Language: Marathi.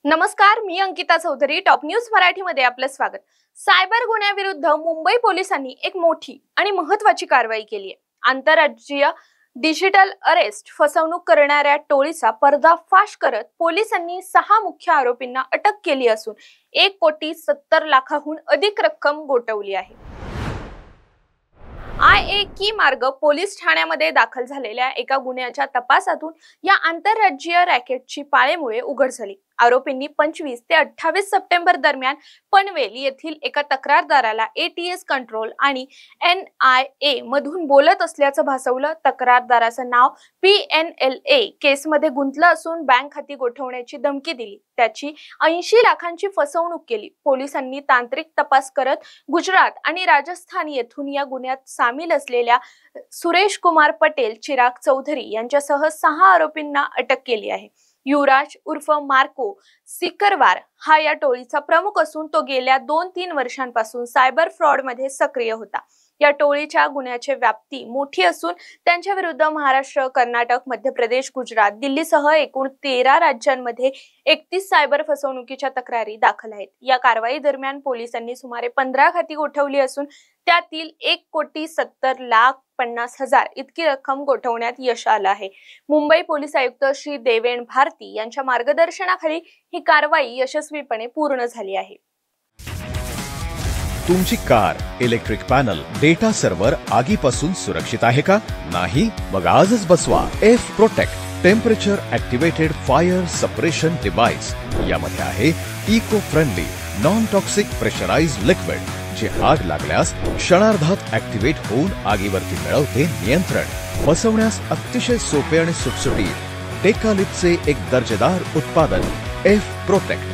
नमस्कार, मी अंकिता चौधरी. टॉप न्यूज मराठीमध्ये आपलं स्वागत. सायबर गुन्ह्याविरुद्ध मुंबई पोलिसांनी एक मोठी आणि महत्त्वाची कारवाई केली आहे. आंतरराज्यीय डिजिटल अरेस्ट फसवणूक करणाऱ्या टोळीचा पर्दाफाश करत पोलिसांनी 6 मुख्य आरोपींना अटक केली असून 1,70,00,000हून अधिक रक्कम गोठवली आहे. IAQ मार्ग पोलीस ठाण्यामध्ये दाखल झालेल्या एका गुन्ह्याच्या तपासातून या आंतरराज्यीय रॅकेटची पाळेमुळे उघड झाली. आरोपींनी 25 ते 28 सप्टेंबर दरम्यान पनवेल येथील एका तक्रारदाराला ATS कंट्रोल आणि NIA मधून बोलत असल्याचं भासवलं. तक्रारदाराचं नाव PNLA केसमध्ये गुंतलं असून बँक खाती गोठवण्याची धमकी दिली. त्याची 80 लाखांची फसवणूक केली. पोलिसांनी तांत्रिक तपास करत गुजरात आणि राजस्थान येथून या गुन्ह्यात सामील असलेल्या सुरेश कुमार पटेल, चिराग चौधरी यांच्यासह 6 आरोपींना अटक केली आहे. युवराज उर्फ मार्को सिकरवार हा या टोळीचा प्रमुख असून तो गेल्या 2-3 वर्षांपासून सायबर फ्रॉड मध्ये सक्रिय होता. या टोळीच्या गुन्ह्याची व्याप्ती मोठी असून त्यांच्या विरुद्ध महाराष्ट्र, कर्नाटक, मध्य प्रदेश, गुजरात, दिल्लीसह एकूण 13 राज्यांमध्ये 31 सायबर फसवणुकीच्या तक्रारी दाखल आहेत. या कारवाई दरम्यान पोलिसांनी सुमारे 15 खाती गोठवली असून त्यातील 1,70,50,000 इतकी रक्कम गोठवण्यात यश आलं आहे. मुंबई पोलीस आयुक्त श्री देवेन भारती यांच्या मार्गदर्शनाखाली ही कारवाई यशस्वीपणे पूर्ण झाली आहे. तुमची car, electric panel, data server आगीपासून सुरक्षित आहे का? नाही? मग आजच बसवा F Protect temperature activated fire suppression device. यामध्ये आहे eco friendly non toxic pressurised liquid, जे आग लागल्यास क्षणार्धात ऍक्टिव्हेट होऊन आगीवरती मिळवते नियंत्रण. बसवण्यास अतिशय सोपे आणि सुटसुटीत टेकालिपचे एक दर्जेदार उत्पादन F Protect.